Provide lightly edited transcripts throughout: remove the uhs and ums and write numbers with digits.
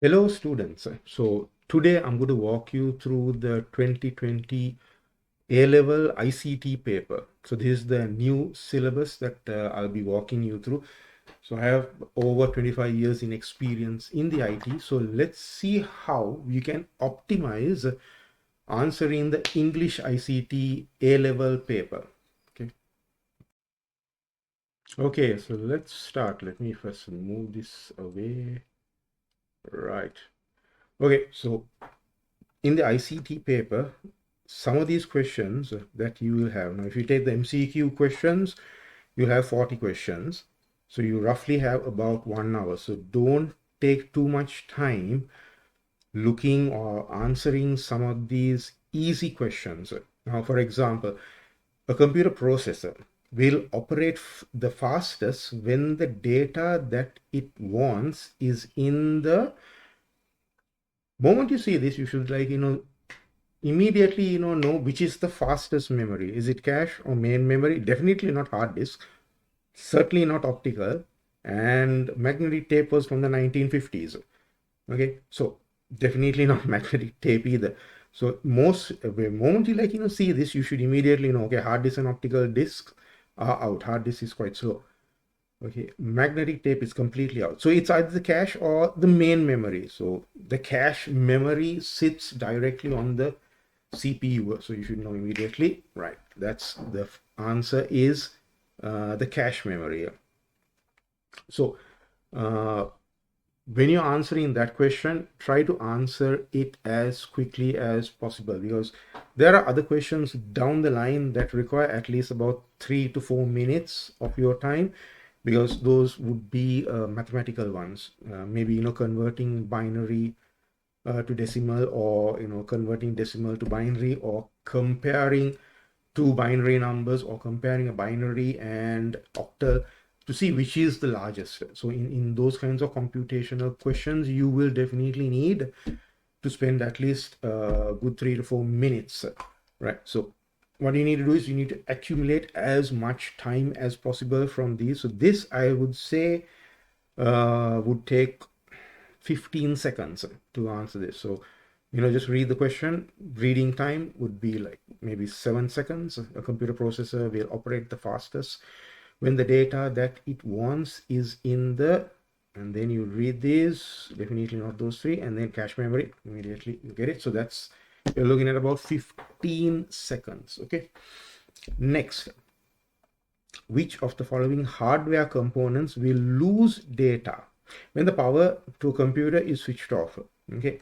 Hello students. So today I'm going to walk you through the 2020 A-level ICT paper. So this is the new syllabus that I'll be walking you through. So I have over 25 years in experience in the IT. So let's see how you can optimize answering the English ICT A-level paper. Okay. Okay, so let's start. Let me first move this away. Right. Okay, so in the ICT paper, some of these questions that you will have. Now, if you take the MCQ questions, you'll have 40 questions. So you roughly have about 1 hour. So don't take too much time looking or answering some of these easy questions. Now, for example, a computer processor will operate the fastest when the data that it wants is in the moment you see this, you should immediately know which is the fastest memory. Is it cache or main memory? Definitely not hard disk, certainly not optical, and magnetic tape was from the 1950s. Okay, so definitely not magnetic tape either. So the moment you see this, you should immediately know, okay, hard disk and optical disks are out. Hard disk is quite slow. Okay, magnetic tape is completely out. So it's either the cache or the main memory. So the cache memory sits directly on the CPU. So you should know immediately, right? That's the answer is the cache memory. So when you're answering that question, try to answer it as quickly as possible, because there are other questions down the line that require at least about 3 to 4 minutes of your time, because those would be mathematical ones. Maybe converting binary to decimal, or converting decimal to binary, or comparing two binary numbers, or comparing a binary and octal to see which is the largest. So in those kinds of computational questions, you will definitely need to spend at least a good 3 to 4 minutes, right? So what you need to do is you need to accumulate as much time as possible from these. So this, I would say, would take 15 seconds to answer this. So just read the question. Reading time would be like maybe 7 seconds. A computer processor will operate the fastest when the data that it wants is in the, and then you read this, definitely not those three, and then cache memory, immediately you get it. So that's, you're looking at about 15 seconds. Okay, next, which of the following hardware components will lose data when the power to a computer is switched off? Okay,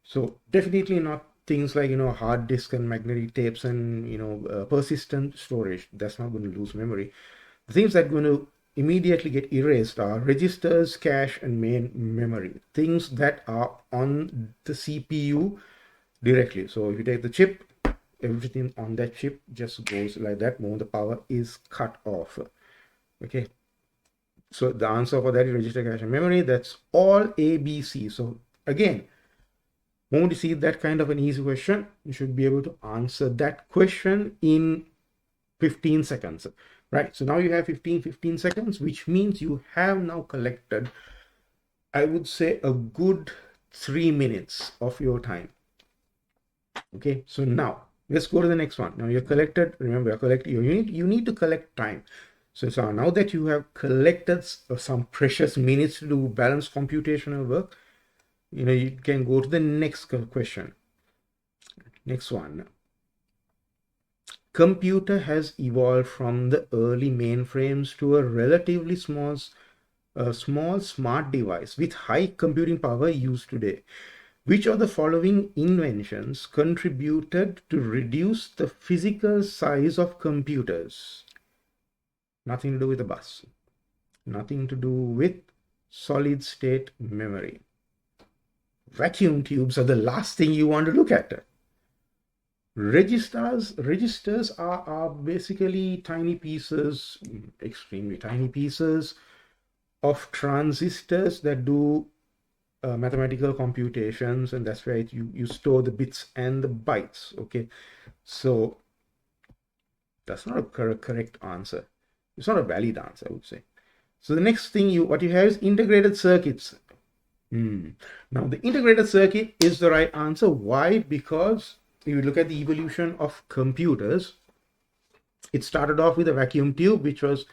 so definitely not things like hard disk and magnetic tapes and persistent storage. That's not going to lose memory. The things that are going to immediately get erased are registers, cache, and main memory. Things that are on the CPU directly. So if you take the chip, everything on that chip just goes like that when the power is cut off. Okay, so the answer for that is register, cache, and memory. That's all ABC. So again, when you see that kind of an easy question, you should be able to answer that question in 15 seconds, right? So now you have 15 seconds, which means you have now collected, I would say, a good 3 minutes of your time. Okay, so now let's go to the next one. Now you're collected, remember, you need to collect time. So now that you have collected some precious minutes to do balanced computational work, you can go to the next question. Next one. Computer has evolved from the early mainframes to a relatively small smart device with high computing power used today. Which of the following inventions contributed to reduce the physical size of computers? Nothing to do with the bus. Nothing to do with solid state memory. Vacuum tubes are the last thing you want to look at. Registers are basically tiny pieces, extremely tiny pieces of transistors that do mathematical computations, and that's right, you store the bits and the bytes. Okay, so that's not a correct answer. It's not a valid answer, I would say. So the next thing what you have is integrated circuits. Now, the integrated circuit is the right answer. Why? Because if you look at the evolution of computers, it started off with a vacuum tube, which was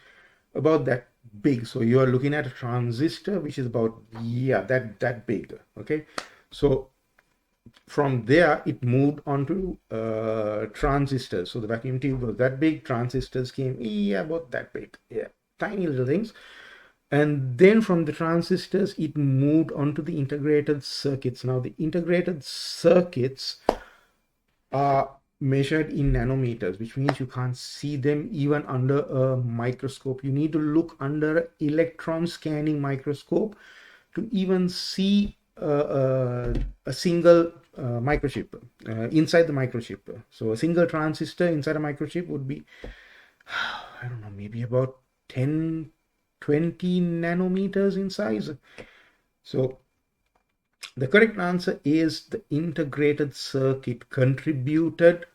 about that big. So you are looking at a transistor, which is about, yeah, that big. Okay. So from there, it moved on to transistors. So the vacuum tube was that big. Transistors came, yeah, about that big. Yeah, tiny little things. And then from the transistors, it moved on to the integrated circuits. Now, the integrated circuits are measured in nanometers, which means you can't see them even under a microscope. You need to look under an electron scanning microscope to even see a single microchip inside the microchip. So a single transistor inside a microchip would be, I don't know, maybe about 10, 20 nanometers in size. So the correct answer is the integrated circuit contributed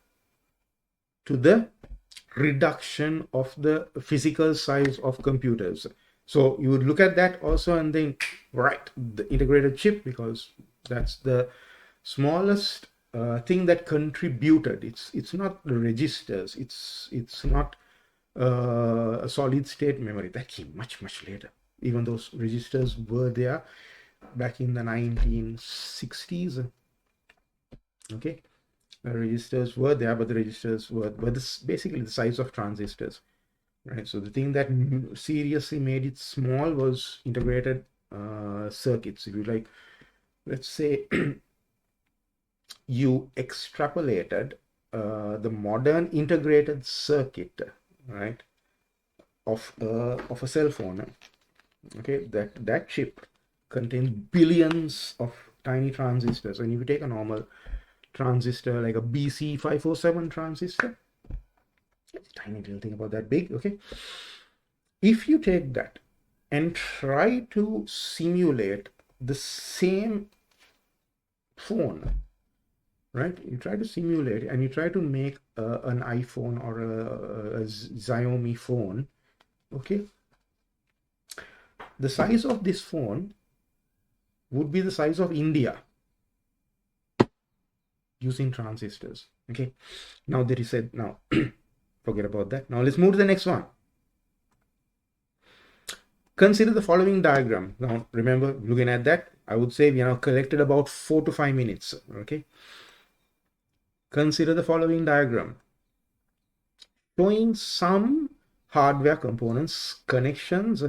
to the reduction of the physical size of computers. So you would look at that also and think, right, the integrated chip, because that's the smallest thing that contributed. It's not the registers. It's not a solid state memory. That came much later. Even those registers were there back in the 1960s. Okay, the registers were there, but the registers were this basically the size of transistors, right? So the thing that seriously made it small was integrated circuits. If you like, let's say you extrapolated the modern integrated circuit, right, of a cell phone. Okay, that chip contains billions of tiny transistors, and if you take a normal transistor like a BC547 transistor, it's a tiny little thing about that big. Okay, if you take that and try to simulate the same phone, right, you try to simulate and you try to make an iPhone or a Xiaomi phone. Okay, the size of this phone would be the size of India using transistors. Okay, now that is said, now forget about that. Now let's move to the next one. Consider the following diagram. Now remember, looking at that, I would say we have collected about 4 to 5 minutes. Okay, consider the following diagram showing some hardware components connections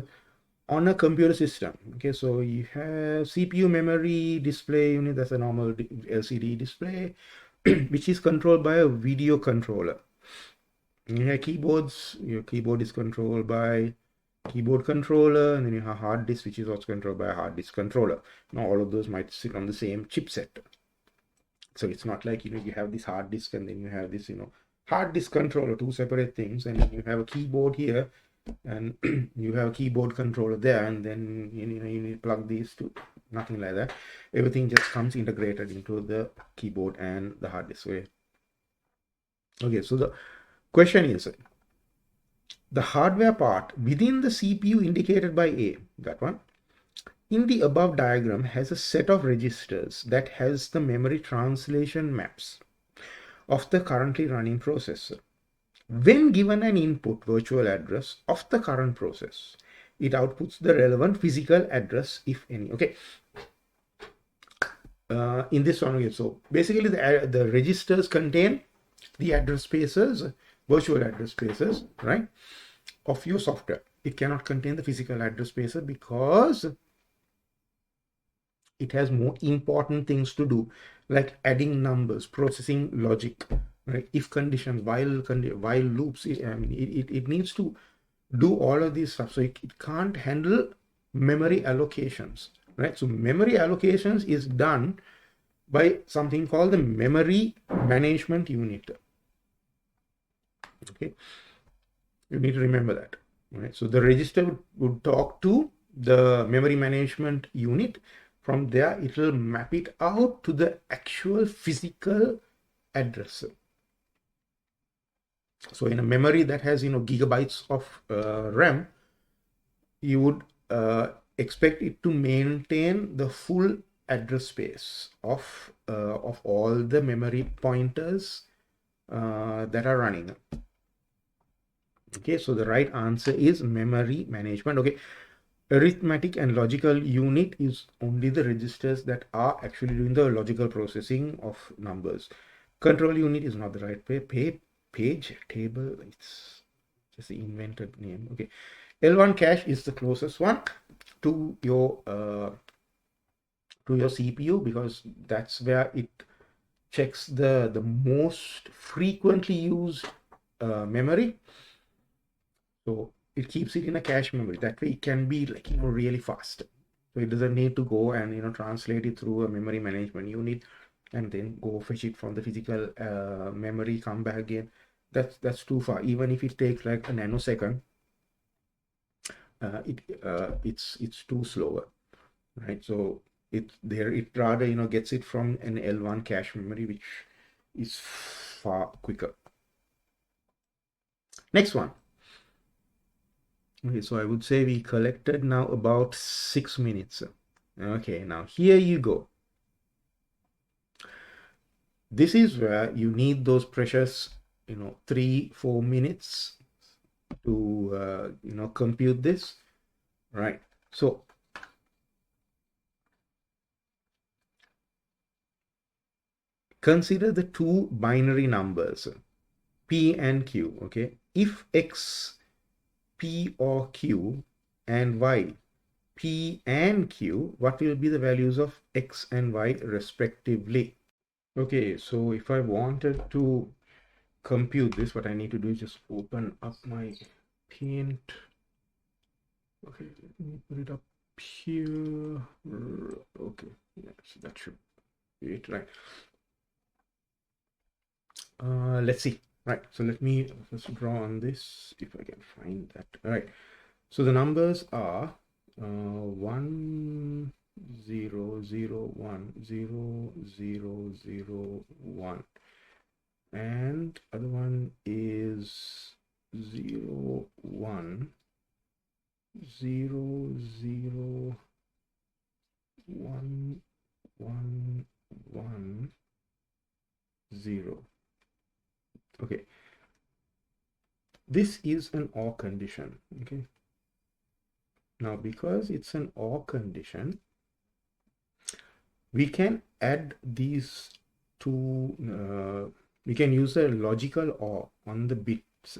on a computer system. Okay, so you have CPU, memory, display unit. That's a normal LCD display which is controlled by a video controller. You have keyboards. Your keyboard is controlled by keyboard controller, and then you have hard disk, which is also controlled by a hard disk controller. Now all of those might sit on the same chipset. So it's not like, you have this hard disk and then you have this, hard disk controller, two separate things, and then you have a keyboard here and you have a keyboard controller there, and then you need to plug these two. Nothing like that. Everything just comes integrated into the keyboard and the hard disk. Okay, so the question is the hardware part within the CPU indicated by A, that one, in the above diagram has a set of registers that has the memory translation maps of the currently running processor. When given an input virtual address of the current process, it outputs the relevant physical address, if any. Okay. In this one, okay, so basically the registers contain the address spaces, virtual address spaces, right, of your software. It cannot contain the physical address spaces because it has more important things to do, like adding numbers, processing logic, right, if conditions, while loops. It needs to do all of these stuff, so it can't handle memory allocations, right? So memory allocations is done by something called the memory management unit. Okay, you need to remember that, right? So the register would talk to the memory management unit. From there, it will map it out to the actual physical address. So in a memory that has gigabytes of RAM, you would expect it to maintain the full address space of all the memory pointers that are running. Okay, so the right answer is memory management. Okay, arithmetic and logical unit is only the registers that are actually doing the logical processing of numbers. Control unit is not the right page table, it's just the invented name. Okay, L1 cache is the closest one to your CPU, because that's where it checks the most frequently used memory. So it keeps it in a cache memory. That way it can be like, really fast. So it doesn't need to go and, translate it through a memory management unit and then go fetch it from the physical memory, come back again. That's too far. Even if it takes like a nanosecond, it's too slower, right? So it rather, gets it from an L1 cache memory, which is far quicker. Next one. Okay, so I would say we collected now about 6 minutes. Okay, now here you go. This is where you need those precious, 3-4 minutes to, compute this, right? So consider the two binary numbers, P and Q, okay? If X, P or Q, and Y, P and Q, what will be the values of X and Y respectively? Okay, so if I wanted to compute this, what I need to do is just open up my Paint. Okay, let me put it up here. Okay, yeah, so that should be it, right? Let's see. Right, so let me first draw on this if I can find that. All right, so the numbers are 1 0 0 1 0 0 0 1, and other one is 0 1 0 0 1 1 1 0. Okay, this is an OR condition. Okay, now because it's an OR condition, we can add these two, we can use a logical OR on the bits,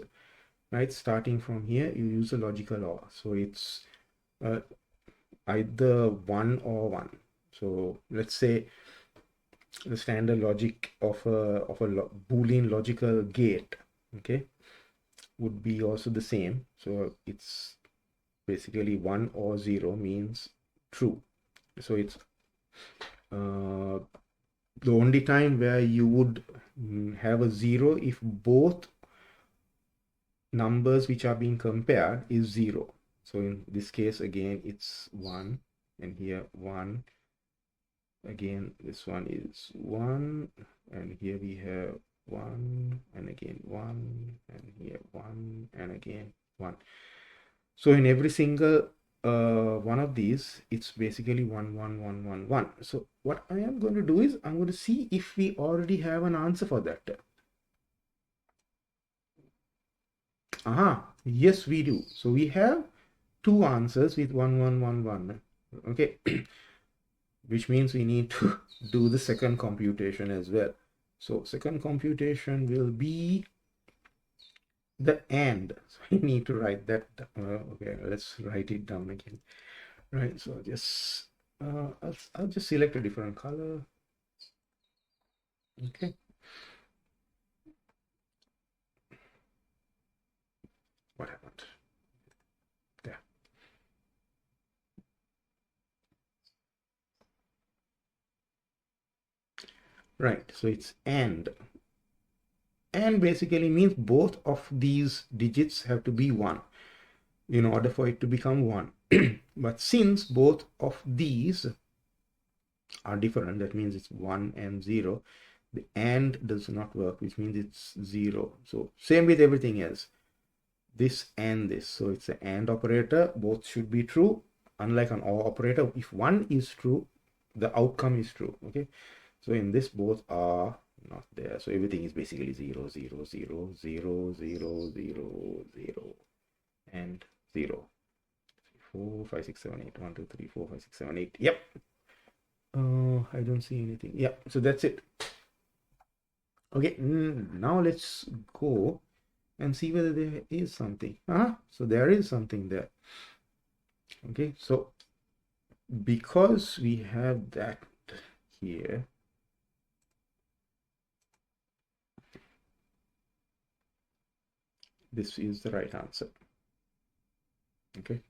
right? Starting from here, you use a logical OR. So it's either 1 or 1. So let's say the standard logic of a Boolean logical gate, okay, would be also the same. So it's basically 1 or 0 means true. So it's the only time where you would have a 0 if both numbers which are being compared is 0. So in this case, again, it's 1, and here 1. Again, this one is 1, and here we have 1, and again 1, and here 1, and again 1. So in every single one of these, it's basically 1 1 1 1 1. So what I am going to do is I'm going to see if we already have an answer for that. Yes, we do. So we have two answers with 1 1 1 1. Okay, which means we need to do the second computation as well. So second computation will be the AND. So I need to write that. Okay, let's write it down again. Right, so just I'll just select a different color. Okay. What happened? There. Right, so it's AND. And basically means both of these digits have to be 1 in order for it to become 1. But since both of these are different, that means it's 1 and 0, the AND does not work, which means it's 0. So same with everything else, this and this. So it's an AND operator, both should be true. unlike an OR operator, if one is true, the outcome is true. Okay, so in this both are not there, so everything is basically 0 0 0 0 0 0 0 and 0. 4 5 6 7 8 1 2 3 4 5 6 7 8. Yep. I don't see anything. Yeah, so that's it. Okay, now let's go and see whether there is something. So there is something there. Okay, so because we have that here, this is the right answer. Okay.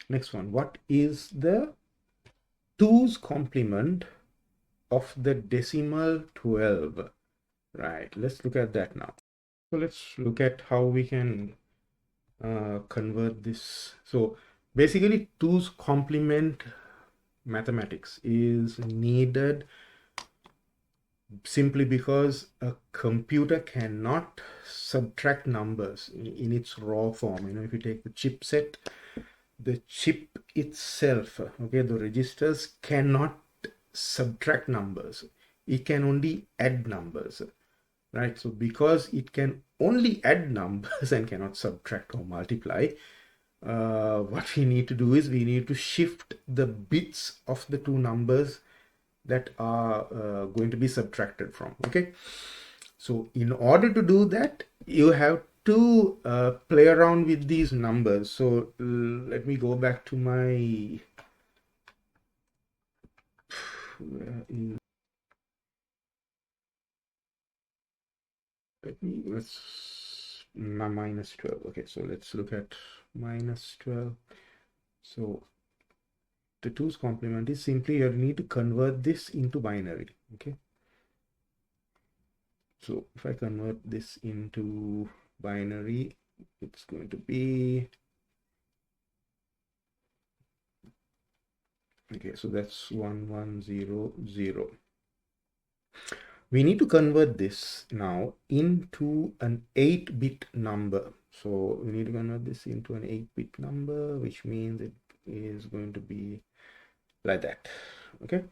Next one. What is the 2's complement of the decimal 12? Right, let's look at that now. So let's look at how we can convert this. So basically 2's complement mathematics is needed simply because a computer cannot subtract numbers in its raw form. If you take the chipset, the chip itself, okay, the registers cannot subtract numbers. It can only add numbers, right? So because it can only add numbers and cannot subtract or multiply, what we need to do is we need to shift the bits of the two numbers that are going to be subtracted from. Okay, so in order to do that, you have to play around with these numbers. So let me go back to my let's minus 12. Okay, so let's look at minus 12. So the 2's complement is simply you need to convert this into binary. Okay, so if I convert this into binary, it's going to be, okay, so that's 1100. We need to convert this now into an 8-bit number. So we need to convert this into an 8-bit number, which means it is going to be like that. Okay.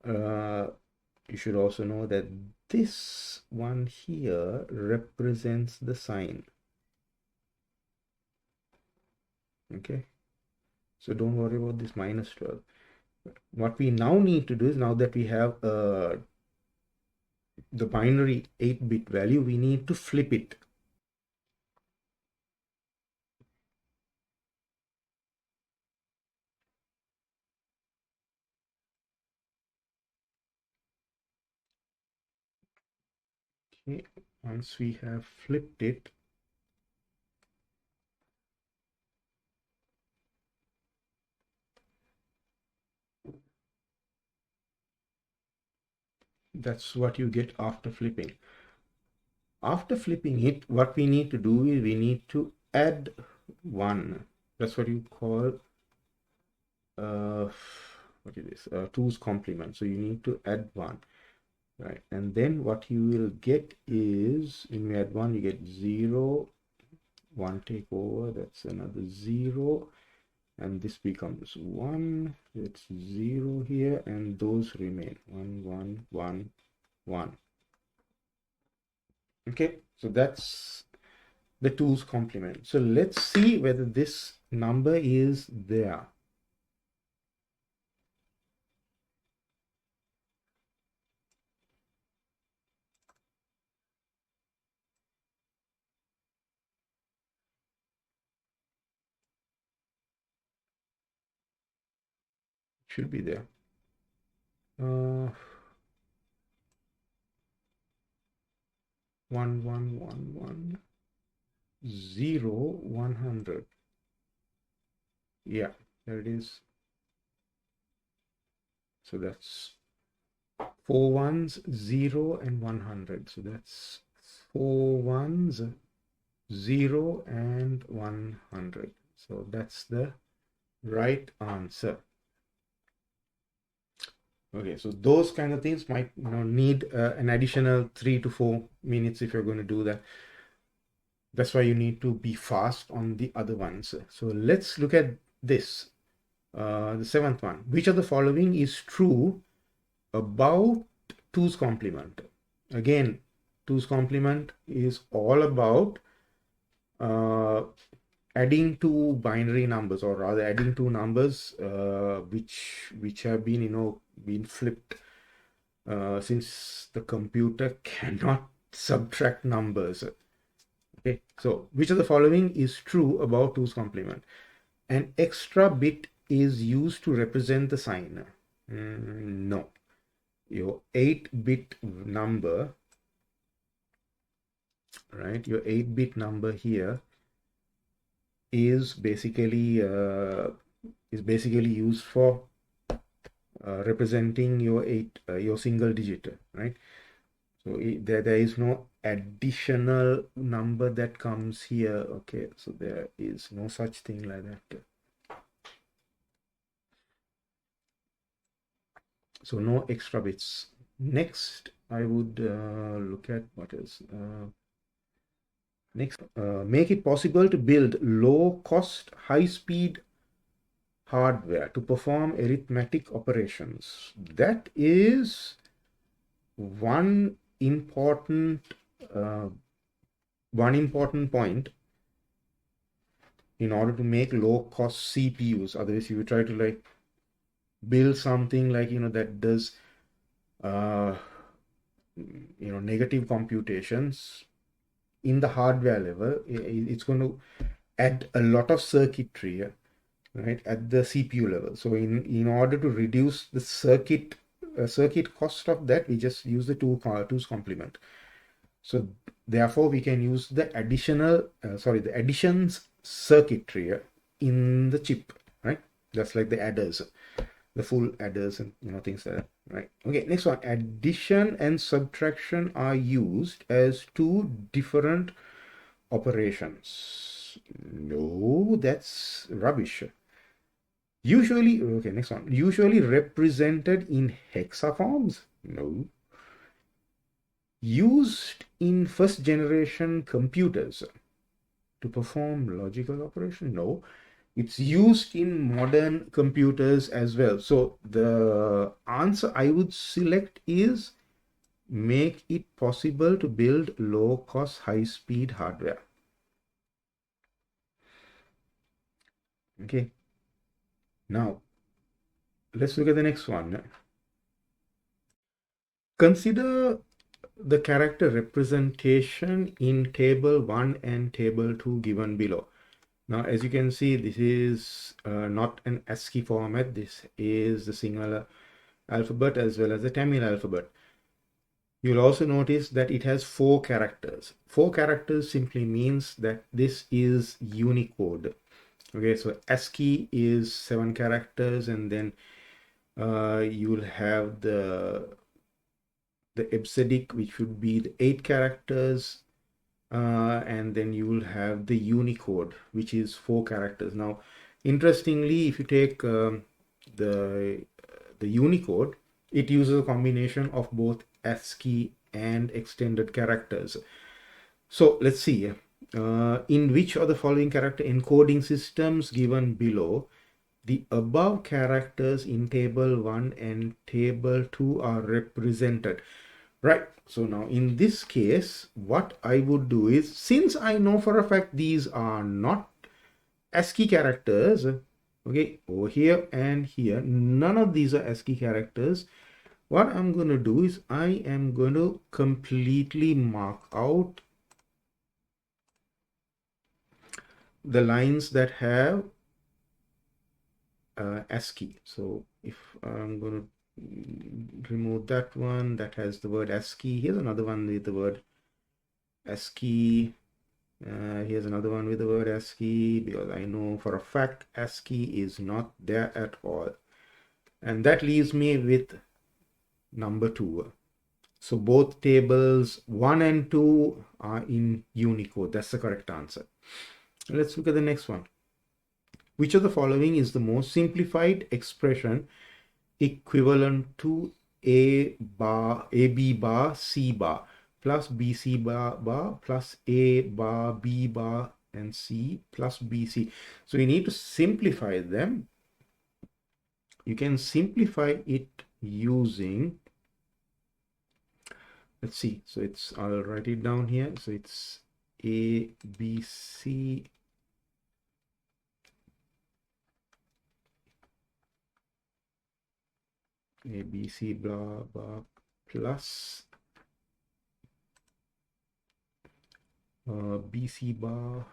You should also know that this one here represents the sign. Okay. So don't worry about this minus 12. What we now need to do is, now that we have the binary 8-bit value, we need to flip it. Okay, once we have flipped it, that's what you get after flipping. After flipping it, what we need to do is we need to add 1. That's what you call what is this? 2's complement. So you need to add 1, right? And then what you will get is, when you add 1, you get 0, 1 take over, that's another 0, and this becomes 1, it's 0 here, and those remain 1 1 1 1. Okay, so that's the 2's complement. So let's see whether this number is there. Should be there. 1 1 1 1 0 100. Yeah, there it is. So that's 4 ones, 0 and 100. So that's 4 ones, 0 and 100. So that's the right answer. Okay, so those kind of things might need an additional 3 to 4 minutes if you're going to do that. That's why you need to be fast on the other ones. So let's look at this. The seventh one. Which of the following is true about 2's complement? Again, 2's complement is all about uh, adding two binary numbers, or rather adding two numbers which have been been flipped, since the computer cannot subtract numbers. Okay, so which of the following is true about 2's complement? An extra bit is used to represent the sign. No. Your 8-bit number, right? Your 8-bit number here is basically used for representing your single digit, right? So there is no additional number that comes here. Okay, so there is no such thing like that. So no extra bits. Next, I would look at what is next. Make it possible to build low-cost, high-speed hardware to perform arithmetic operations. That is one important uh, point in order to make low-cost CPUs. Otherwise, if you try to like build something like that does uh, negative computations in the hardware level, it's going to add a lot of circuitry, right, at the CPU level. So in order to reduce the circuit cost of that, we just use the 2's complement. So therefore we can use the the additions circuitry in the chip, right? That's like the adders, the full adders, and things like that, right? Okay, next one. Addition and subtraction are used as two different operations. No, that's rubbish. Usually, okay, next one. Usually represented in hexaforms? No. Used in first generation computers to perform logical operation? No. It's used in modern computers as well. So the answer I would select is make it possible to build low cost, high speed hardware. Okay. Now, let's look at the next one. Consider the character representation in table 1 and table 2 given below. Now, as you can see, this is not an ASCII format. This is the Sinhala alphabet as well as the Tamil alphabet. You'll also notice that it has 4 characters. 4 characters simply means that this is Unicode. Okay, so ASCII is 7 characters, and then you'll have the EBCDIC, which would be the 8 characters, and then you will have the Unicode, which is 4 characters. Now, interestingly, if you take the Unicode, it uses a combination of both ASCII and extended characters. So let's see. In which of the following character encoding systems given below, the above characters in table 1 and table 2 are represented? Right. So now in this case, what I would do is, since I know for a fact these are not ASCII characters, okay, over here and here, none of these are ASCII characters. What I'm going to do is I am going to completely mark out the lines that have ASCII. So if I'm going to remove that one that has the word ASCII, here's another one with the word ASCII. Here's another one with the word ASCII, because I know for a fact ASCII is not there at all. And that leaves me with number 2. So both tables 1 and 2 are in Unicode. That's the correct answer. Let's look at the next one. Which of the following is the most simplified expression equivalent to A bar, AB bar, C bar plus BC bar plus A bar, B bar, and C plus BC. So you need to simplify them. You can simplify it using, let's see, so it's, I'll write it down here. So it's A, B, C, A, B, C, blah, blah, plus BC bar,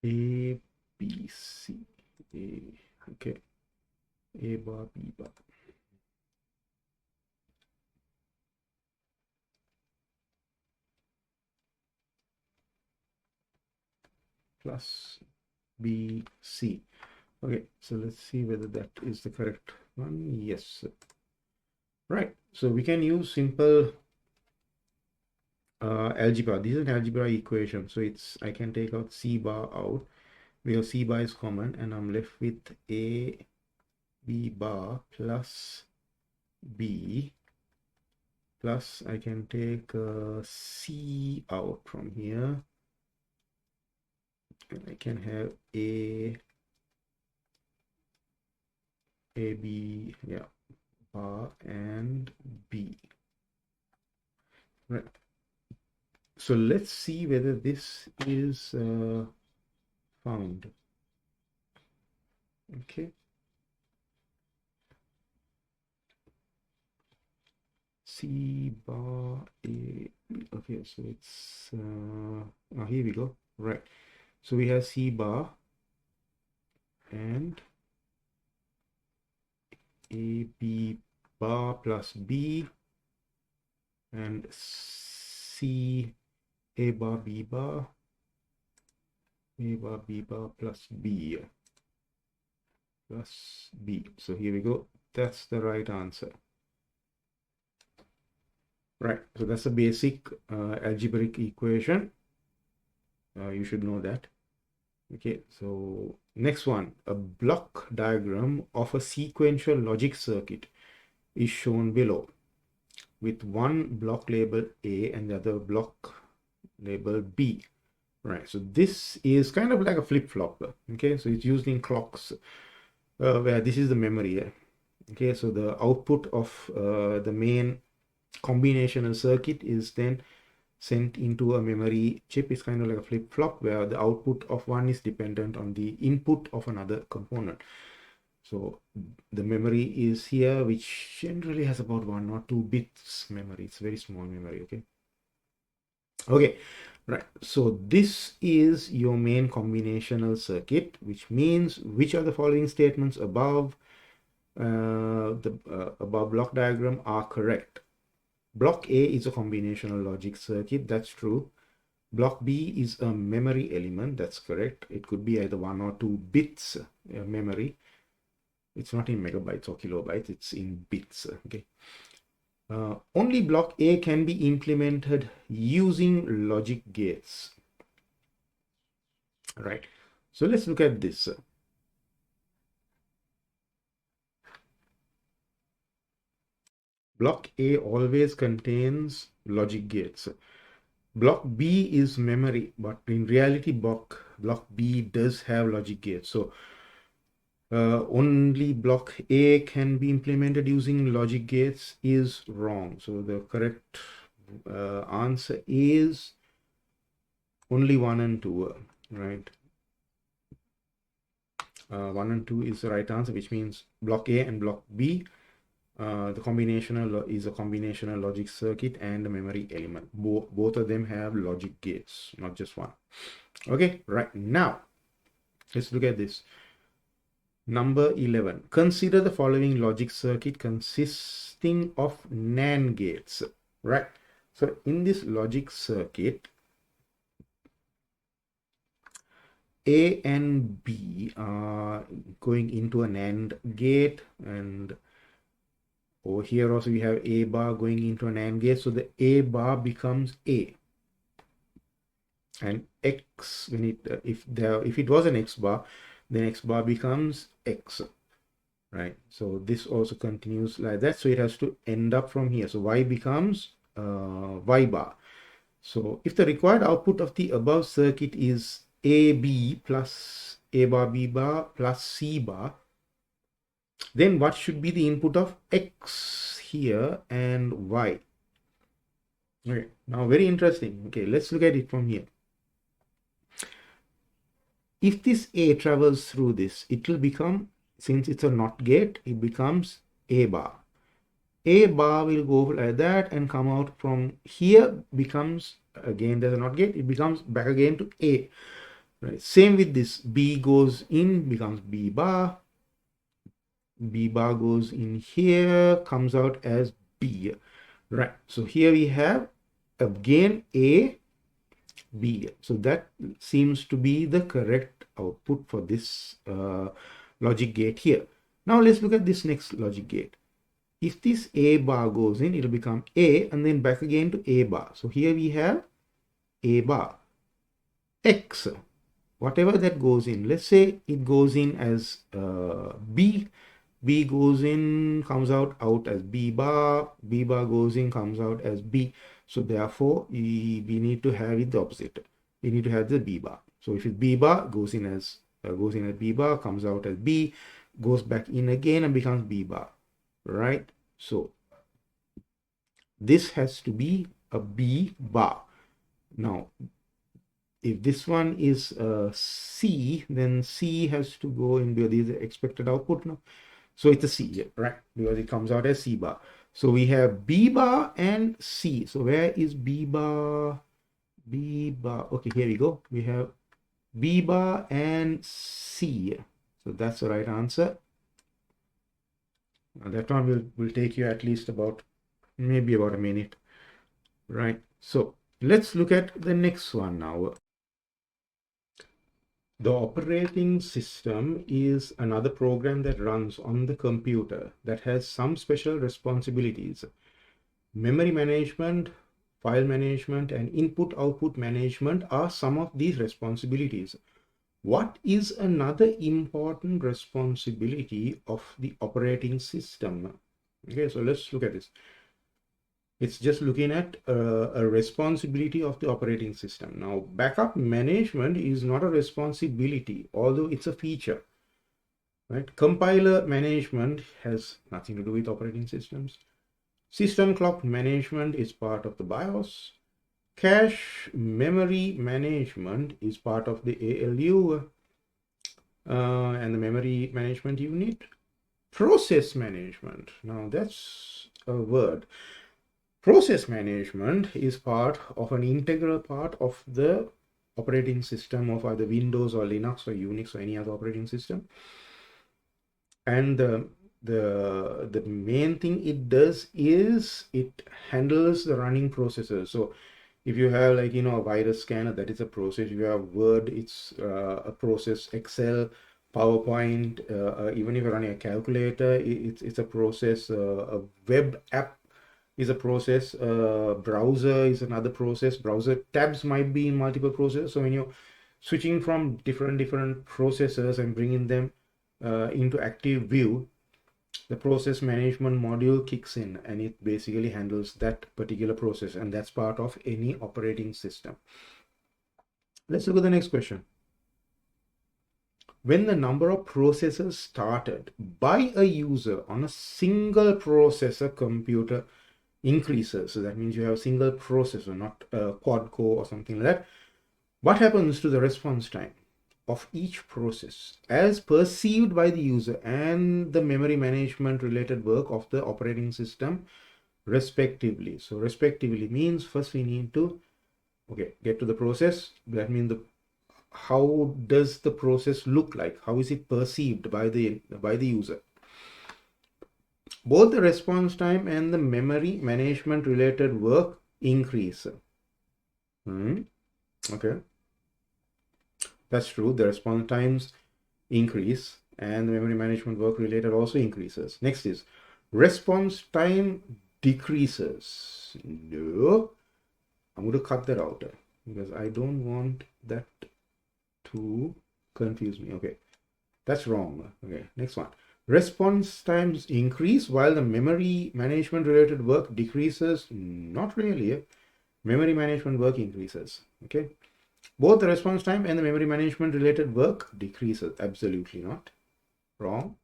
A, B, C, A, okay, A bar, B bar. Plus BC. Okay, so let's see whether that is the correct one. Yes. Right. So we can use simple algebra. This is an algebra equation. So it's, I can take out C bar out because C bar is common, and I'm left with A B bar plus B plus I can take C out from here, and I can have A B, yeah, bar and B. Right. So let's see whether this is found. Okay. C bar A. Okay, so it's here we go. Right. So we have C bar and A B bar plus B and C A bar B bar, A bar B bar plus B plus B. So here we go. That's the right answer. Right, so that's a basic algebraic equation. You should know that. Okay, so next one, a block diagram of a sequential logic circuit is shown below, with one block labeled A and the other block labeled B. Right, so this is kind of like a flip-flop. Okay, so it's used in clocks where this is the memory. Okay, so the output of the main combinational circuit is then sent into a memory chip. Is kind of like a flip-flop where the output of one is dependent on the input of another component. So the memory is here, which generally has about 1 or 2 bits memory. It's very small memory. Okay, right. So this is your main combinational circuit, which means which are the following statements above the above block diagram are correct. Block A is a combinational logic circuit. That's true. Block B is a memory element. That's correct. It could be either 1 or 2 bits memory. It's not in megabytes or kilobytes. It's in bits. Okay. Only block A can be implemented using logic gates. Right. So let's look at this. Block A always contains logic gates. Block B is memory, but in reality, block B does have logic gates. So only block A can be implemented using logic gates is wrong. So the correct answer is only 1 and 2, right? 1 and 2 is the right answer, which means block A and block B, the combinational is a combinational logic circuit and a memory element. Both of them have logic gates, not just one. Okay, right now, let's look at this. Number 11. Consider the following logic circuit consisting of NAND gates. Right. So in this logic circuit, A and B are going into an AND gate, and over here also we have A bar going into an AND gate, so the A bar becomes A, and X, when it if it was an X bar, then X bar becomes X, right? So this also continues like that, so it has to end up from here, so Y becomes Y bar. So if the required output of the above circuit is AB plus A bar B bar plus C bar, then what should be the input of X here and Y? Okay, now very interesting. Okay, let's look at it from here. If this A travels through this, it will become, since it's a NOT gate, it becomes A bar. A bar will go like that and come out from here, becomes, again there's a NOT gate, it becomes back again to A. Right. Same with this. B goes in, becomes B bar. B bar goes in here, comes out as B. Right. So here we have again A, B. So that seems to be the correct output for this logic gate here. Now let's look at this next logic gate. If this A bar goes in, it'll become A and then back again to A bar. So here we have A bar. X, whatever that goes in, let's say it goes in as B, B goes in, comes out as B bar, B bar goes in, comes out as B. So therefore, we need to have it the opposite. We need to have the B bar. So if it's B bar, goes in as B bar, comes out as B, goes back in again and becomes B bar, right? So this has to be a B bar. Now, if this one is C, then C has to go in because this is the expected output now. So it's a C here, right? Because it comes out as C bar. So we have B bar and C. So where is B bar? B bar. Okay, here we go. We have B bar and C. So that's the right answer. Now that one will take you at least maybe about a minute, right? So let's look at the next one now. The operating system is another program that runs on the computer that has some special responsibilities. Memory management, file management, and input-output management are some of these responsibilities. What is another important responsibility of the operating system? Okay, so let's look at this. It's just looking at a responsibility of the operating system. Now, backup management is not a responsibility, although it's a feature, right? Compiler management has nothing to do with operating systems. System clock management is part of the BIOS. Cache memory management is part of the ALU and the memory management unit. Process management, now that's a word. Process management is part of an integral part of the operating system of either Windows or Linux or Unix or any other operating system. And the main thing it does is it handles the running processes. So if you have, like, you know, a virus scanner, that is a process. If you have Word, it's a process. Excel, PowerPoint, even if you're running a calculator, it's a process. A web app is a process. Browser is another process. Browser tabs might be in multiple processes. So when you're switching from different processors and bringing them into active view, the process management module kicks in and it basically handles that particular process, and that's part of any operating system. Let's look at the next question. When the number of processors started by a user on a single processor computer increases, so that means you have a single processor, not a quad core or something like that, what happens to the response time of each process as perceived by the user and the memory management related work of the operating system respectively? So respectively means first we need to get to the process. That means how does the process look like? How is it perceived by the user? Both the response time and the memory management related work increase. Okay. That's true. The response times increase and the memory management work related also increases. Next is response time decreases. No, I'm going to cut that out because I don't want that to confuse me. Okay, that's wrong. Okay, next one. Response times increase while the memory management related work decreases. Not really. Memory management work increases. Okay, both the response time and the memory management related work decreases. Absolutely not. Wrong.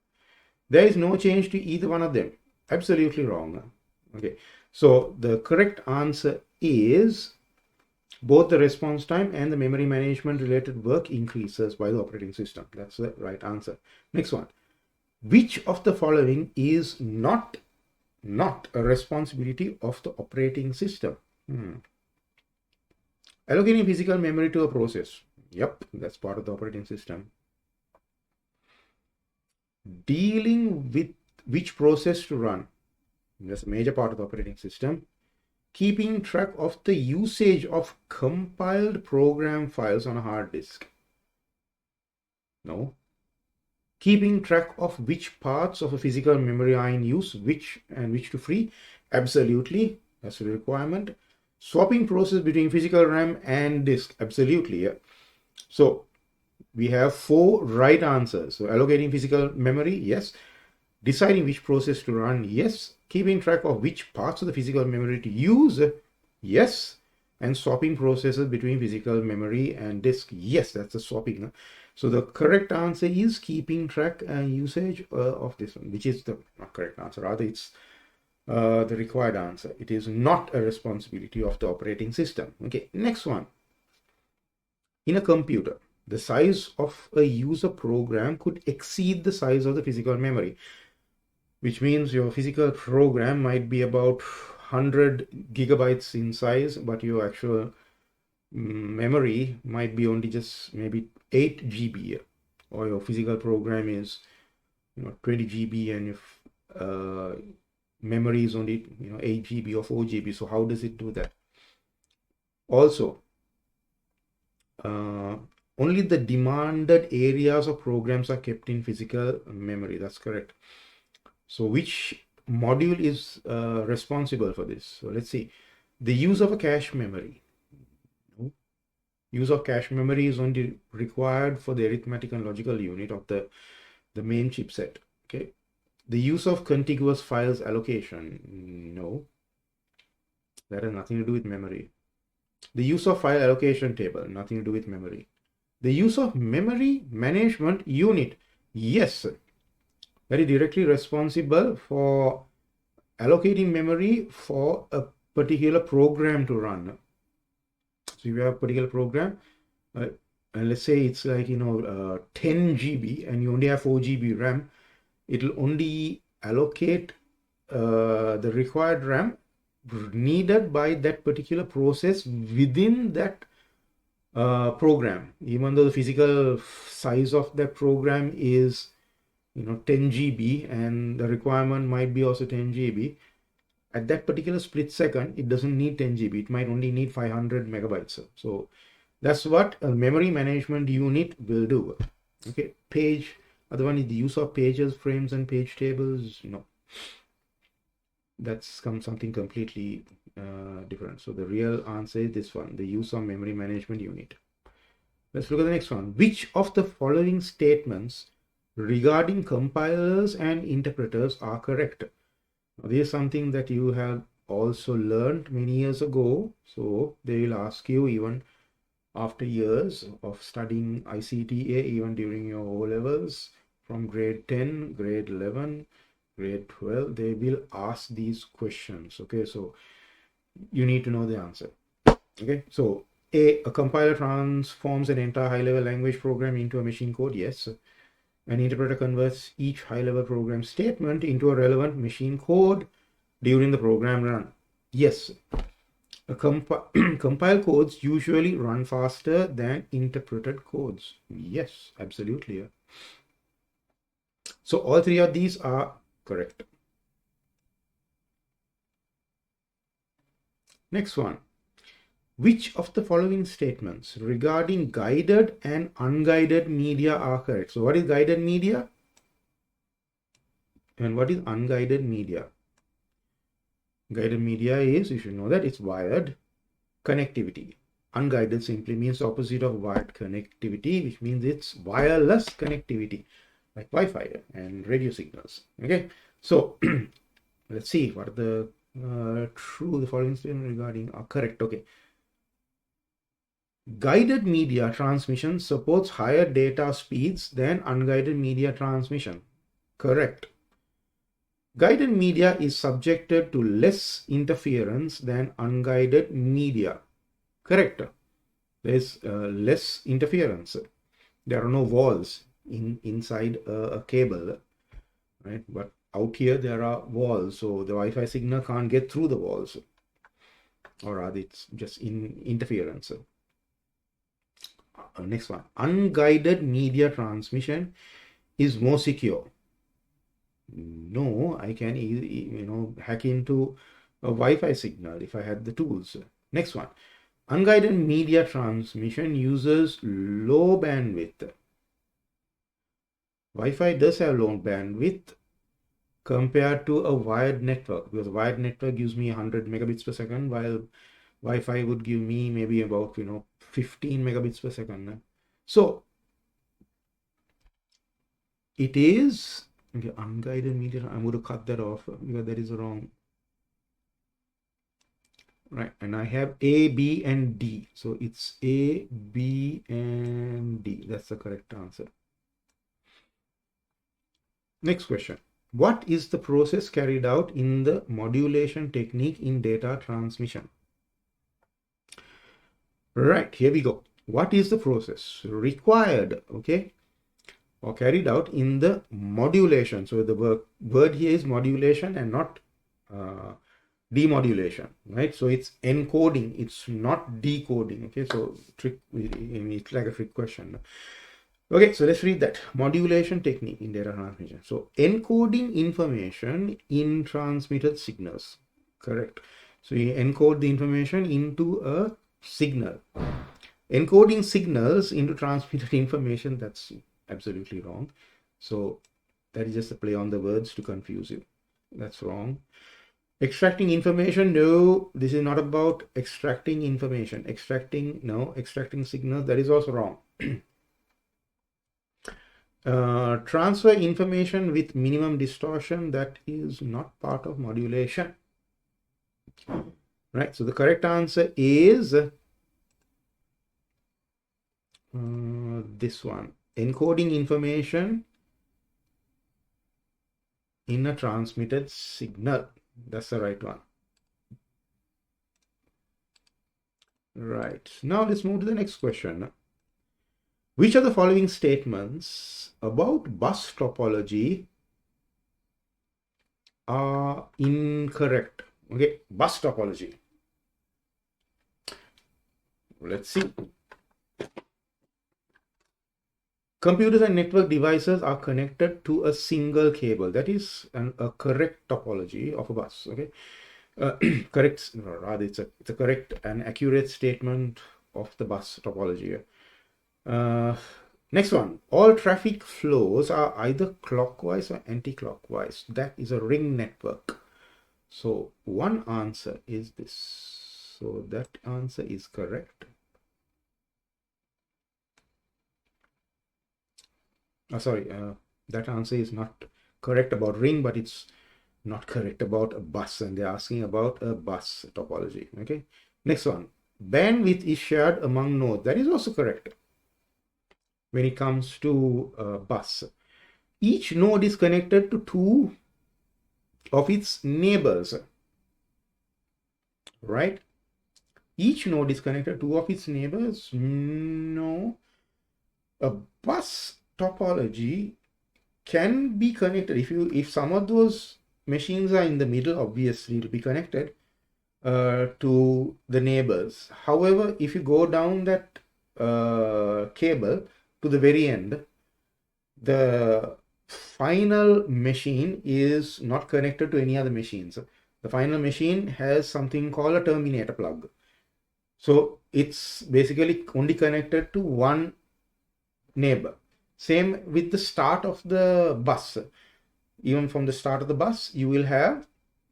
There is no change to either one of them. Absolutely wrong. Okay, so the correct answer is both the response time and the memory management related work increases by the operating system. That's the right answer. Next one. Which of the following is not a responsibility of the operating system? Allocating physical memory to a process. Yep, that's part of the operating system. Dealing with which process to run. That's a major part of the operating system. Keeping track of the usage of compiled program files on a hard disk. No. Keeping track of which parts of a physical memory are in use, which to free. Absolutely, that's a requirement. Swapping process between physical RAM and disk. Absolutely, yeah. So we have 4 right answers. So allocating physical memory, yes. Deciding which process to run, yes. Keeping track of which parts of the physical memory to use, yes. And swapping processes between physical memory and disk, yes, that's the swapping. So the correct answer is keeping track and usage of this one, which is the not correct answer. Rather, it's the required answer. It is not a responsibility of the operating system. Okay, next one. In a computer, the size of a user program could exceed the size of the physical memory, which means your physical program might be about 100 gigabytes in size, but your actual memory might be only just maybe 8 GB, or your physical program is 20 GB, and if memory is only 8 GB or 4 GB. So how does it do that? Also, only the demanded areas of programs are kept in physical memory. That's correct. So which module is responsible for this? So let's see. The use of a cache memory. Use of cache memory is only required for the arithmetic and logical unit of the main chipset. Okay. The use of contiguous files allocation. No. That has nothing to do with memory. The use of file allocation table. Nothing to do with memory. The use of memory management unit. Yes. Very directly responsible for allocating memory for a particular program to run. So you have a particular program, and let's say it's like 10 GB, and you only have 4 GB RAM. It'll only allocate the required RAM needed by that particular process within that program, even though the physical size of that program is 10 GB, and the requirement might be also 10 GB. At that particular split second, it doesn't need 10 GB. It might only need 500 megabytes. So that's what a memory management unit will do. Okay, page. Other one is the use of pages, frames, and page tables. No, that's something completely different. So the real answer is this one: the use of memory management unit. Let's look at the next one. Which of the following statements regarding compilers and interpreters are correct? Now, this is something that you have also learned many years ago. So they will ask you even after years of studying ICTA, even during your O levels, from grade 10, grade 11, grade 12, they will ask these questions. Okay, so you need to know the answer. Okay, so a compiler transforms an entire high-level language program into a machine code. Yes. An interpreter converts each high-level program statement into a relevant machine code during the program run. Yes. Compile codes usually run faster than interpreted codes. Yes, absolutely. So all 3 of these are correct. Next one. Which of the following statements regarding guided and unguided media are correct? So what is guided media and what is unguided media? Guided media is, you should know that it's wired connectivity. Unguided simply means opposite of wired connectivity, which means it's wireless connectivity, like Wi-Fi and radio signals. Okay, so let's see what are the the following statements regarding are correct. Okay, guided media transmission supports higher data speeds than unguided media transmission. Correct. Guided media is subjected to less interference than unguided media. Correct. There's less interference. There are no walls inside a cable, right? But out here there are walls, so the Wi-Fi signal can't get through the walls, or rather it's just interference. Next one, unguided media transmission is more secure. No, I can hack into a Wi-Fi signal if I had the tools. Next one, unguided media transmission uses low bandwidth. Wi-Fi does have low bandwidth compared to a wired network, because wired network gives me 100 megabits per second, while Wi-Fi would give me maybe about 15 megabits per second. So it is okay, unguided media. I'm going to cut that off because that is wrong. Right, and I have A, B, and D. So it's A, B, and D. That's the correct answer. Next question. What is the process carried out in the modulation technique in data transmission? Right, here we go. What is the process required, okay, or carried out in the modulation? So the word here is modulation and not demodulation, right? So it's encoding, it's not decoding. Okay, so it's like a trick question. Okay, so let's read that. Modulation technique in data transmission. So encoding information in transmitted signals. Correct. So you encode the information into a signal. Encoding signals into transmitted information, that's absolutely wrong. So that is just a play on the words to confuse you. That's wrong. Extracting information, no, this is not about extracting information. Extracting signals, that is also wrong. Transfer information with minimum distortion, that is not part of modulation. Right, so the correct answer is this one, encoding information in a transmitted signal. That's the right one. Right, now let's move to the next question. Which of the following statements about bus topology are incorrect? Okay, bus topology. Let's see. Computers and network devices are connected to a single cable. That is a correct topology of a bus. Okay, correct. Rather, it's a correct and accurate statement of the bus topology. Next one. All traffic flows are either clockwise or anti-clockwise. That is a ring network. So one answer is this. So that answer is correct. That answer is not correct about ring, but it's not correct about a bus, and they're asking about a bus topology. Okay, next one. Bandwidth is shared among nodes. That is also correct when it comes to a bus. Each node is connected to two of its neighbors, right? Each node is connected to two of its neighbors. No, a bus topology can be connected if some of those machines are in the middle, obviously to be connected to the neighbors. However, if you go down that cable to the very end, the final machine is not connected to any other machines. The final machine has something called a terminator plug. So it's basically only connected to one neighbor. Same with the start of the bus. Even from the start of the bus, you will have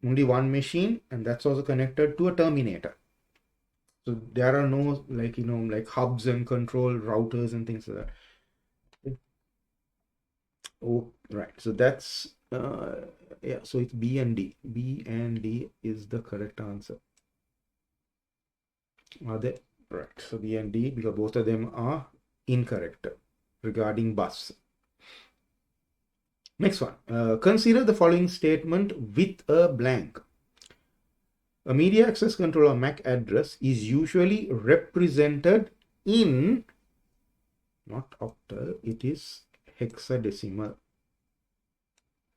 only one machine, and that's also connected to a terminator. So there are no, like, like hubs and control routers and things like that. Oh, right. So that's yeah. So it's B and D. B and D is the correct answer. Are they? Right. So B and D, because both of them are incorrect regarding bus. Next one. Consider the following statement with a blank. A media access controller MAC address is usually represented in, not octal, it is hexadecimal.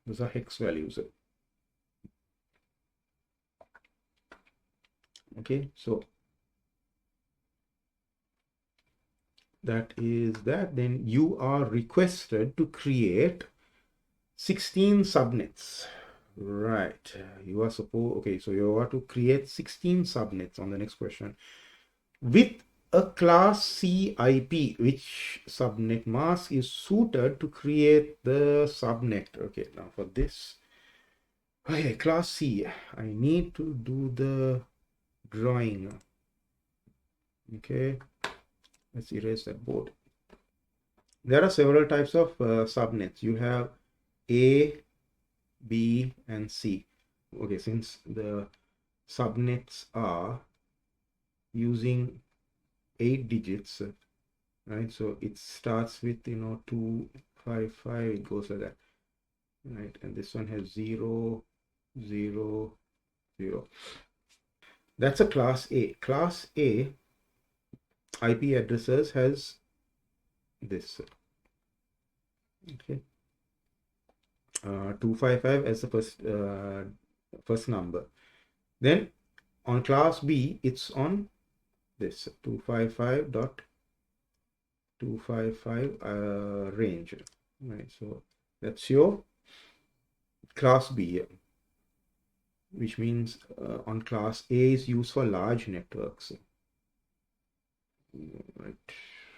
Those are hex values. Okay, so that is that. Then you are requested to create 16 subnets. Right. You are supposed, okay, so you are to create 16 subnets on the next question with a class C IP, which subnet mask is suited to create the subnet. Okay, now for this, okay, class C, I need to do the drawing. Okay, let's erase that board. There are several types of subnets. You have A, B, and C. Okay, since the subnets are using 8 digits, right? So it starts with 255. It goes like that, right? And this one has 0, 0, 0. That's a class A. Class A IP addresses has this. Okay, 255 as the first number. Then on class B, it's on this 255.255 range, right? So that's your class B, which means on class A is used for large networks, right?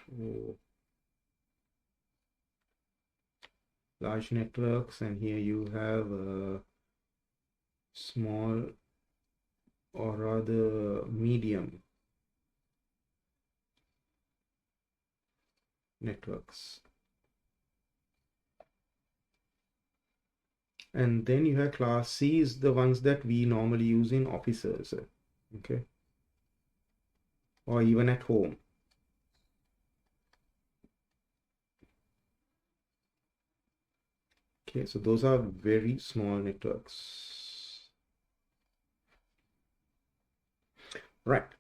So large networks, and here you have small or rather medium networks. And then you have class C is the ones that we normally use in offices, okay, or even at home. Okay, so those are very small networks. Right.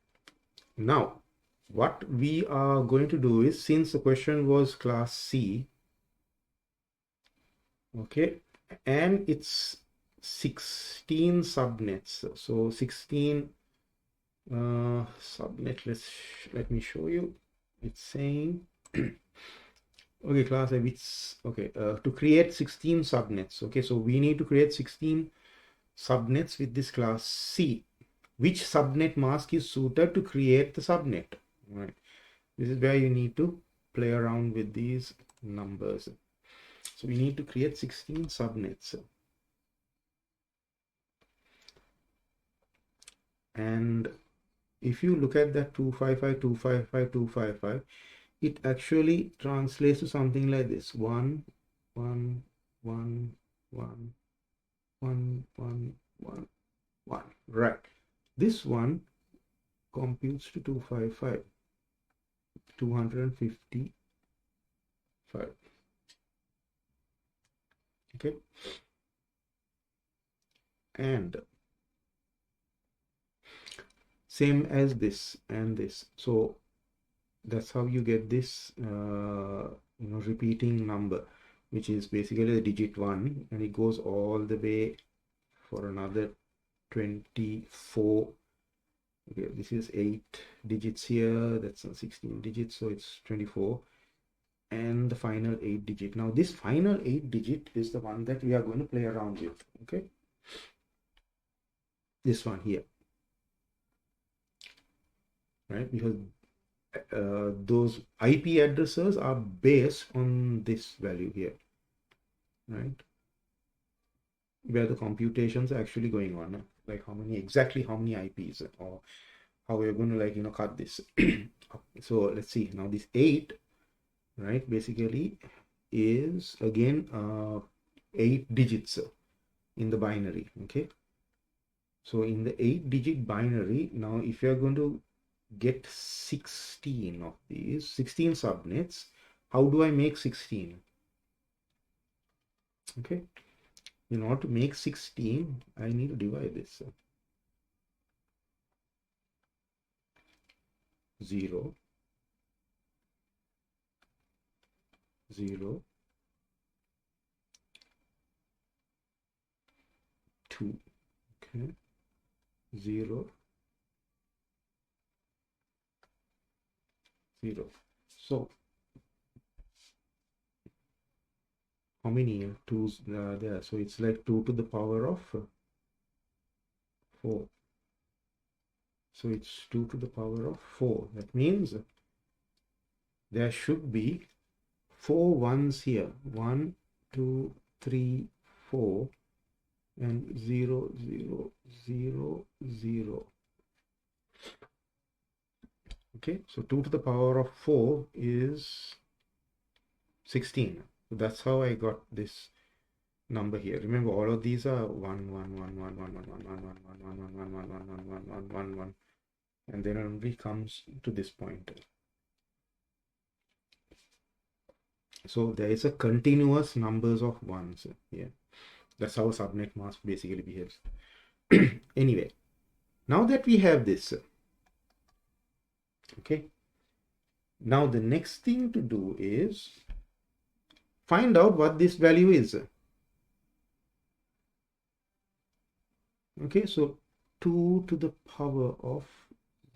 Now, what we are going to do is, since the question was class C, okay, and it's 16 subnets. So 16 subnet, let me show you. It's saying okay, class A, it's okay, to create 16 subnets. Okay, so we need to create 16 subnets with this class C. Which subnet mask is suited to create the subnet? Right. This is where you need to play around with these numbers. So we need to create 16 subnets. And if you look at that 255, 255, 255, it actually translates to something like this: 1, 1, 1, 1, 1, 1, 1, 1. Right. This one computes to 255, 255. Okay. And same as this and this. So that's how you get this repeating number, which is basically the digit 1, and it goes all the way for another 24. Okay, this is 8 digits here, that's 16 digits, so it's 24, and the final 8 digit. Now this final 8 digit is the one that we are going to play around with. Okay, this one here. right? Because those IP addresses are based on this value here, right? Where the computations are actually going on, like exactly how many IPs, or how we're going to, like, cut this. So let's see now, this 8, right, basically is again 8 digits in the binary. Okay, so in the 8-digit binary, now if you're going to get 16 of these, 16 subnets, how do I make 16? Okay, in order to make 16, I need to divide this. 0, 0, 2, okay, 0, 0. So how many twos are there? So it's like 2 to the power of 4. So it's 2 to the power of 4. That means there should be 4 ones here. 1, 2, 3, 4, and 0, 0, 0, 0. Okay, so 2 to the power of 4 is 16. So that's how I got this number here. Remember, all of these are 1, 1, 1, 1, 1, 1, 1, 1, 1, 1, 1, 1, 1, 1, 1, 1, 1, 1, 1, and then only comes to this point. So there is a continuous numbers of ones here. That's how subnet mask basically behaves. Anyway, now that we have this, okay, now the next thing to do is find out what this value is. Okay, so 2 to the power of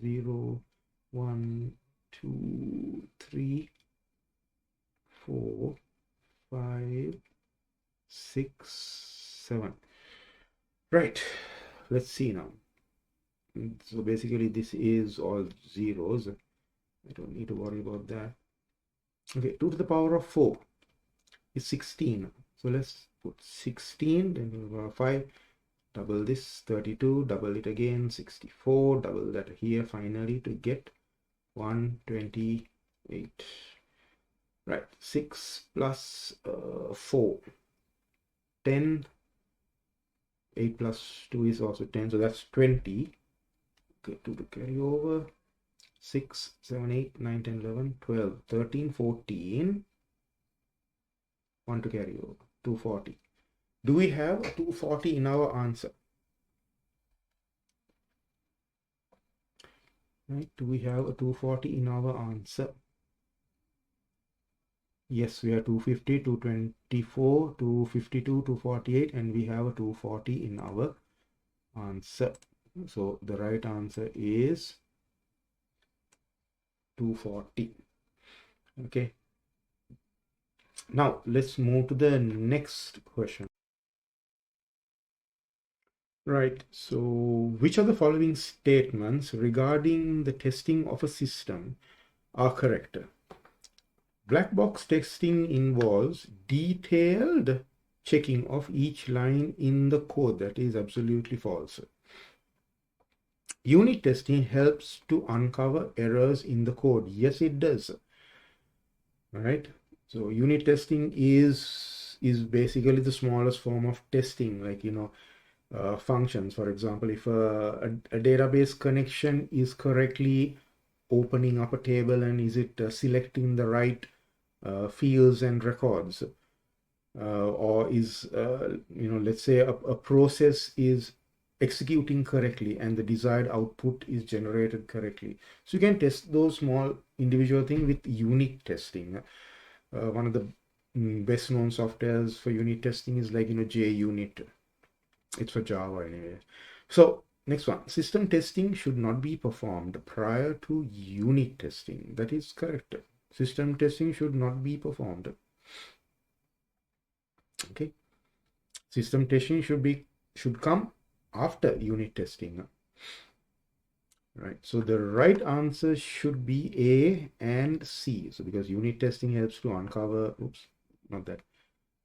0, 1, 2, 3, 4, 5, 6, 7. Right, let's see now. So basically this is all zeros. I don't need to worry about that. Okay, 2 to the power of 4 is 16. So let's put 16, then 5, double this, 32, double it again, 64, double that here finally to get 128. Right, 6 plus 4, 10. 8 plus 2 is also 10, so that's 20. Okay, 2 to carry over. 6, 7, 8, 9, 10, 11, 12, 13, 14. 1 to carry over. 240. Do we have a 240 in our answer? Right? Do we have a 240 in our answer? Yes, we are 250, 224, 252, 248, and we have a 240 in our answer. So the right answer is 240. Okay. Now let's move to the next question. Right. So which of the following statements regarding the testing of a system are correct? Black box testing involves detailed checking of each line in the code. That is absolutely false. Unit testing helps to uncover errors in the code. Yes, it does. All right. So unit testing is basically the smallest form of testing, like, functions. For example, if a database connection is correctly opening up a table, and is it selecting the right fields and records, or is let's say a process is executing correctly and the desired output is generated correctly. So you can test those small individual things with unit testing. One of the best known softwares for unit testing is, like, JUnit. It's for Java anyway. So next one, system testing should not be performed prior to unit testing. That is correct. System testing should not be performed. Okay. System testing should come after unit testing. right? So the right answer should be A and C. So because unit testing helps to uncover, oops, not that.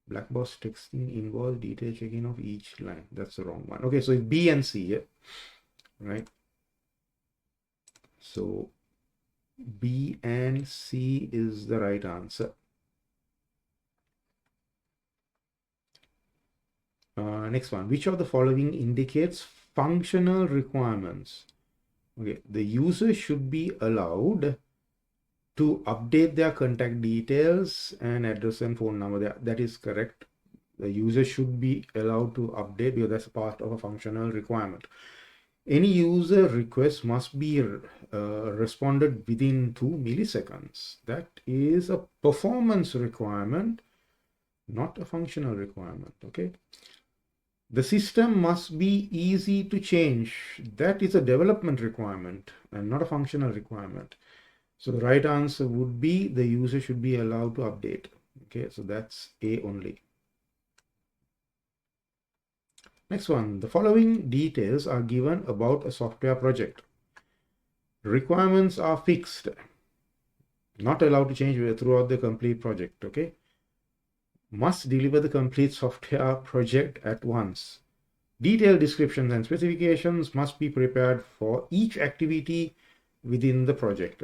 Black box testing involves detailed checking of each line. That's the wrong one. Okay, so B and C, yeah, right? So B and C is the right answer. Next one, which of the following indicates functional requirements? Okay, the user should be allowed to update their contact details and address and phone number. That is correct. The user should be allowed to update because that's part of a functional requirement. Any user request must be responded within 2 milliseconds. That is a performance requirement, not a functional requirement. Okay. The system must be easy to change. That is a development requirement and not a functional requirement. So the right answer would be the user should be allowed to update. Okay, so that's A only. Next one, the following details are given about a software project. Requirements are fixed, not allowed to change throughout the complete project. Okay, must deliver the complete software project at once. Detailed descriptions and specifications must be prepared for each activity within the project.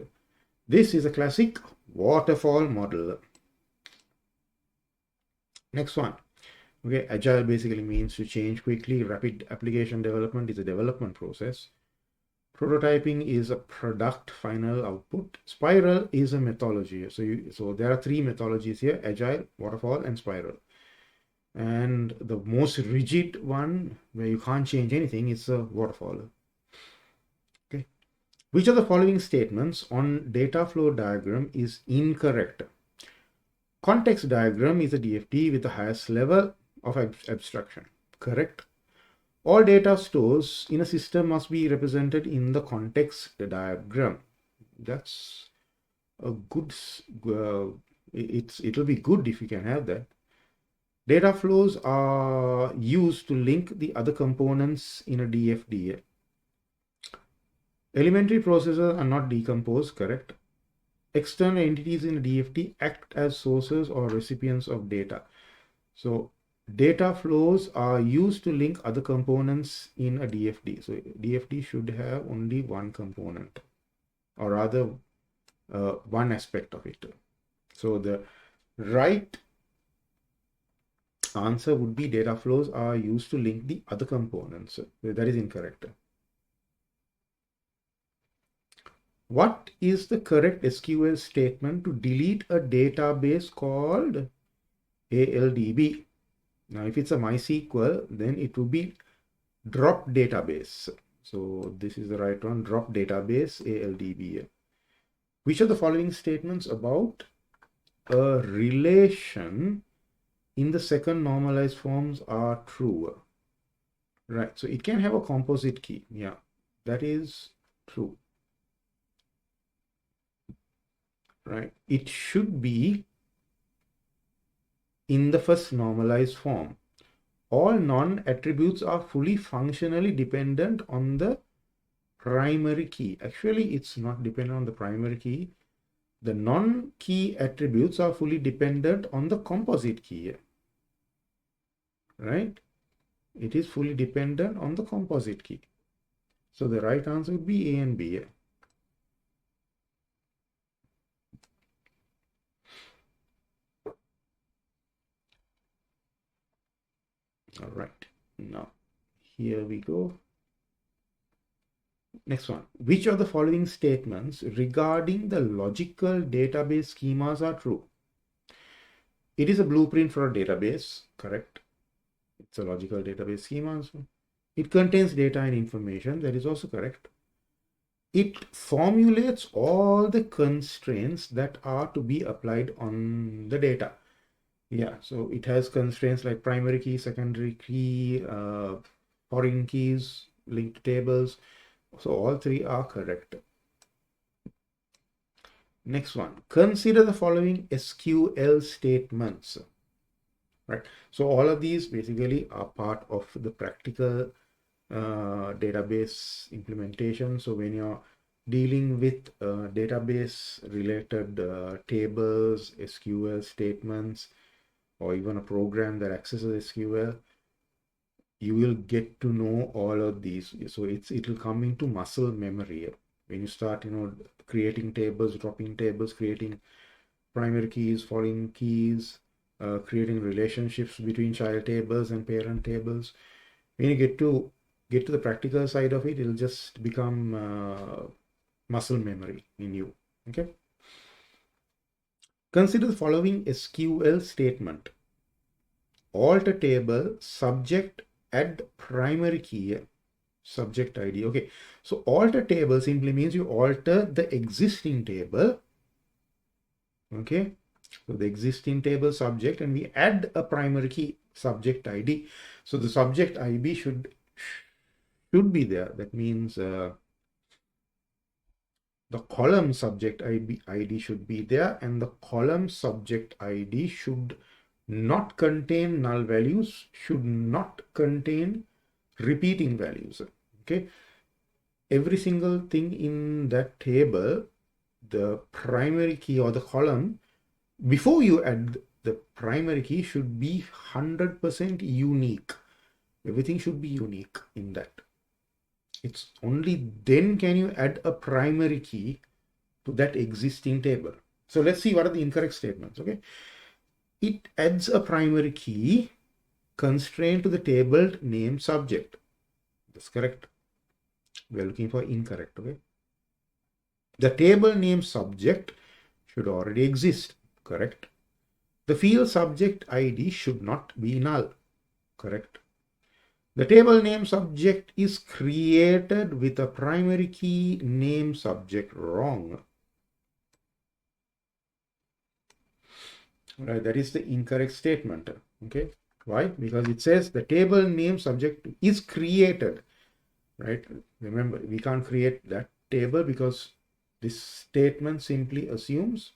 This is a classic waterfall model. Next one. Okay, agile basically means to change quickly. Rapid application development is a development process. Prototyping is a product final output. Spiral is a methodology. So there are three methodologies here: agile, waterfall, and spiral. And the most rigid one, where you can't change anything, is a waterfall. Okay. Which of the following statements on data flow diagram is incorrect? Context diagram is a DFT with the highest level of abstraction. Correct. All data stores in a system must be represented in the context diagram. That's a good, it'll be good if you can have that. Data flows are used to link the other components in a DFD. Elementary processes are not decomposed, correct. External entities in a DFT act as sources or recipients of data. So data flows are used to link other components in a DFD. So DFD should have only one component, or rather one aspect of it. So the right answer would be data flows are used to link the other components. That is incorrect. What is the correct SQL statement to delete a database called ALDB? Now, if it's a MySQL, then it will be drop database. So this is the right one, drop database, ALDB. Which of the following statements about a relation in the second normalized forms are true? Right, so it can have a composite key. Yeah, that is true. Right, it should be in the first normalized form. All non-attributes are fully functionally dependent on the primary key. Actually, it's not dependent on the primary key. The non-key attributes are fully dependent on the composite key. Right? It is fully dependent on the composite key. So the right answer would be A and B. All right. Now, here we go. Next one. Which of the following statements regarding the logical database schemas are true? It is a blueprint for a database, correct? It's a logical database schema. It contains data and information, that is also correct. It formulates all the constraints that are to be applied on the data. Yeah, so it has constraints like primary key, secondary key, foreign keys, linked tables. So all three are correct. Next one, consider the following SQL statements. Right, so all of these basically are part of the practical database implementation. So when you're dealing with database related tables, SQL statements, or even a program that accesses SQL, you will get to know all of these. So it'll come into muscle memory when you start, creating tables, dropping tables, creating primary keys, foreign keys, creating relationships between child tables and parent tables. When you get to the practical side of it, it'll just become muscle memory in you. Okay. Consider the following SQL statement: alter table subject add primary key subject ID. Okay, so alter table simply means you alter the existing table. Okay, so the existing table subject, and we add a primary key subject ID. So the subject ID should be there. That means the column subject ID should be there, and the column subject ID should not contain null values, should not contain repeating values. Okay, every single thing in that table, the primary key or the column, before you add the primary key, should be 100% unique. Everything should be unique in that. It's only then can you add a primary key to that existing table. So let's see what are the incorrect statements. Okay, it adds a primary key constrained to the table name subject. That's correct. We are looking for incorrect. Okay, the table name subject should already exist. Correct. The field subject ID should not be null. Correct. The table name subject is created with a primary key name subject. Wrong. Right, that is the incorrect statement. Okay. Why? Because it says the table name subject is created. Right. Remember, we can't create that table because this statement simply assumes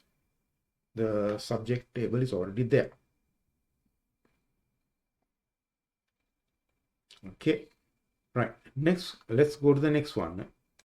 the subject table is already there. Okay. Right. Next, let's go to the next one.